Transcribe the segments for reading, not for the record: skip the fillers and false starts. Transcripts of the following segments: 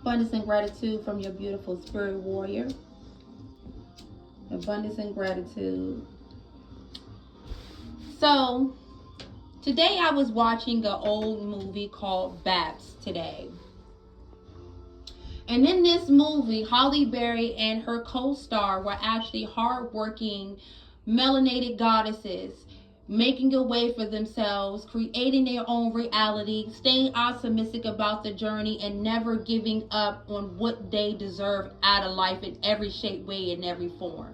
Abundance and gratitude from your beautiful spirit warrior. Abundance and gratitude. So, today I was watching an old movie called Babs today. And in this movie, Halle Berry and her co-star were actually hardworking, melanated goddesses, making a way for themselves, creating their own reality, staying optimistic about the journey, and never giving up on what they deserve out of life in every shape, way, and every form.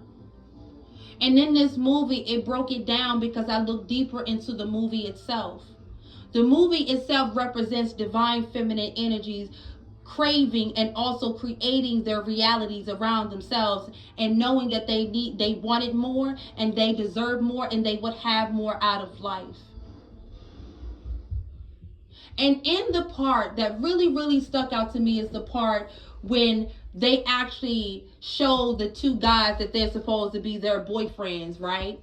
And in this movie, it broke it down because I looked deeper into the movie itself. The movie itself represents divine feminine energies craving and also creating their realities around themselves, and knowing that they wanted more and they deserve more and they would have more out of life. And in the part that really stuck out to me is the part when they actually show the two guys that they're supposed to be their boyfriends, right?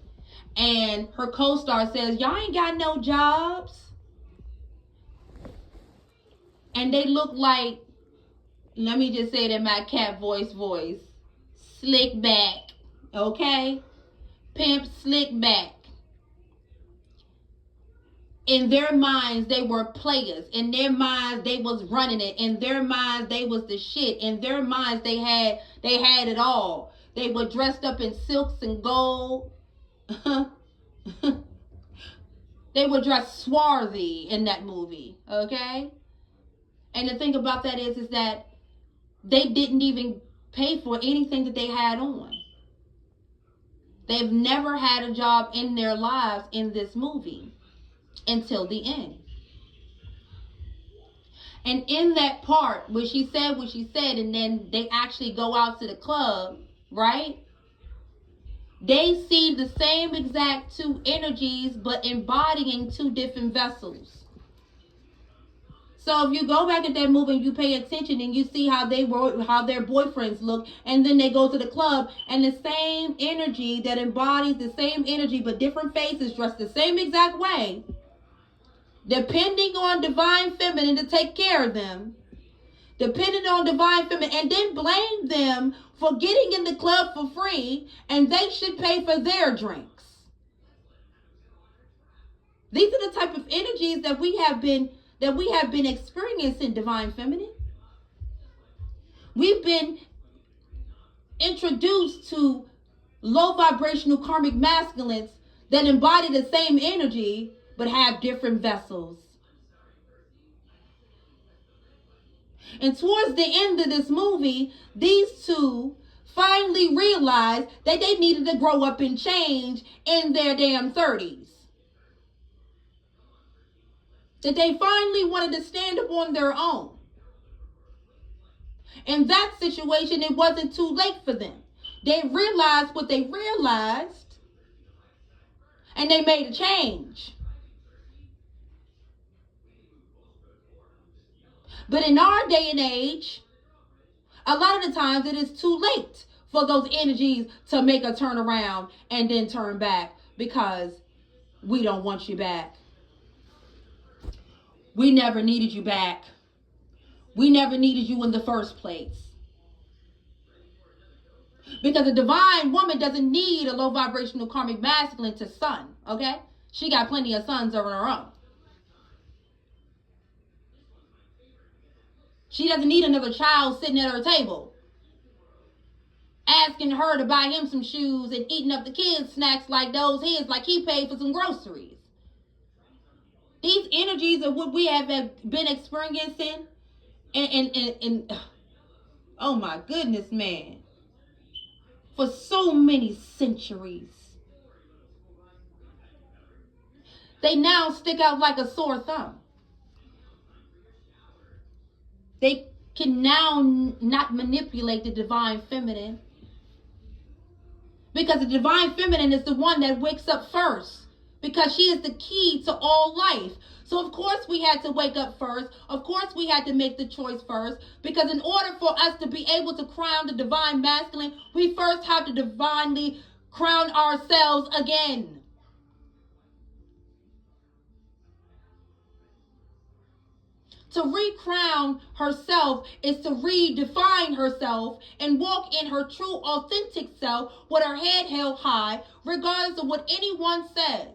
And her co-star says, y'all ain't got no jobs. And they look like, let me just say it in my cat voice, slick back, okay? Pimp slick back. In their minds, they were players. In their minds, they was running it. In their minds, they was the shit. In their minds, they had it all. They were dressed up in silks and gold. They were dressed swarthy in that movie, okay? And the thing about that is that they didn't even pay for anything that they had on. They've never had a job in their lives in this movie until the end. And in that part where she said what she said, and then they actually go out to the club, right? They see the same exact two energies, but embodying two different vessels. So if you go back at that movie and you pay attention and you see how their boyfriends look, and then they go to the club and the same energy that embodies the same energy but different faces dressed the same exact way, depending on divine feminine to take care of them, depending on divine feminine, and then blame them for getting in the club for free and they should pay for their drinks. These are the type of energies that we have been experiencing, divine feminine. We've been introduced to low vibrational karmic masculines that embody the same energy but have different vessels. And towards the end of this movie, these two finally realized that they needed to grow up and change in their damn 30s. That they finally wanted to stand up on their own. In that situation, it wasn't too late for them. They realized what they realized, and they made a change. But in our day and age, a lot of the times it is too late for those energies to make a turn around and then turn back, because we don't want you back. We never needed you back. We never needed you in the first place. Because a divine woman doesn't need a low vibrational karmic masculine to sun, okay? She got plenty of sons of her own. She doesn't need another child sitting at her table asking her to buy him some shoes and eating up the kids' snacks like those his, like he paid for some groceries. These energies are what we have been experiencing and oh my goodness, man, for so many centuries. They now stick out like a sore thumb. They can now not manipulate the divine feminine, because the divine feminine is the one that wakes up first, because she is the key to all life. So of course we had to wake up first. Of course we had to make the choice first, because in order for us to be able to crown the divine masculine, we first have to divinely crown ourselves again. To recrown herself is to redefine herself and walk in her true, authentic self with her head held high, regardless of what anyone says.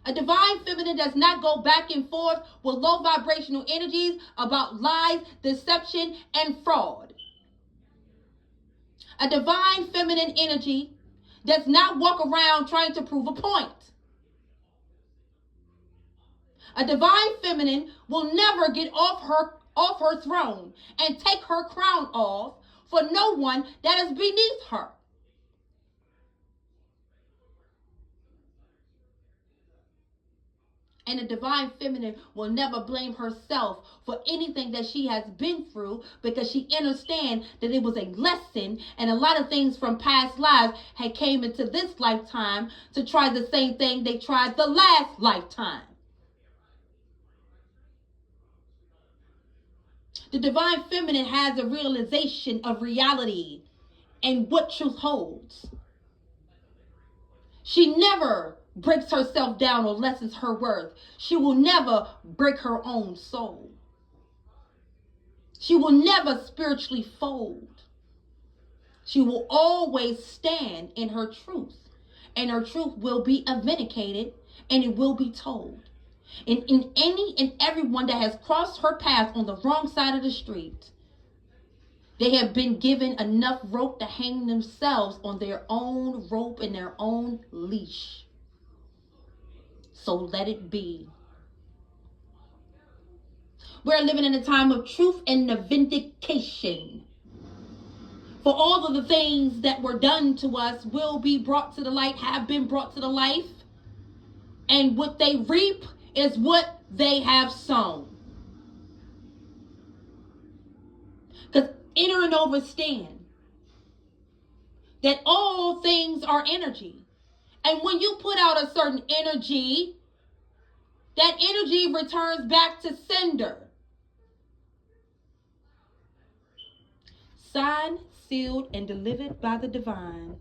A divine feminine does not go back and forth with low vibrational energies about lies, deception, and fraud. A divine feminine energy does not walk around trying to prove a point. A divine feminine will never get off her throne and take her crown off for no one that is beneath her. And a divine feminine will never blame herself for anything that she has been through, because she understands that it was a lesson, and a lot of things from past lives had came into this lifetime to try the same thing they tried the last lifetime. The divine feminine has a realization of reality and what truth holds. She never breaks herself down or lessens her worth. She will never break her own soul. She will never spiritually fold. She will always stand in her truth, and her truth will be vindicated, and it will be told. And in any and everyone that has crossed her path on the wrong side of the street, they have been given enough rope to hang themselves on their own rope and their own leash. So let it be. We're living in a time of truth and the vindication. For all of the things that were done to us will be brought to the light, have been brought to the life. And what they reap is what they have sown. Because enter and understand that all things are energy. And when you put out a certain energy, that energy returns back to sender. Signed, sealed, and delivered by the divine.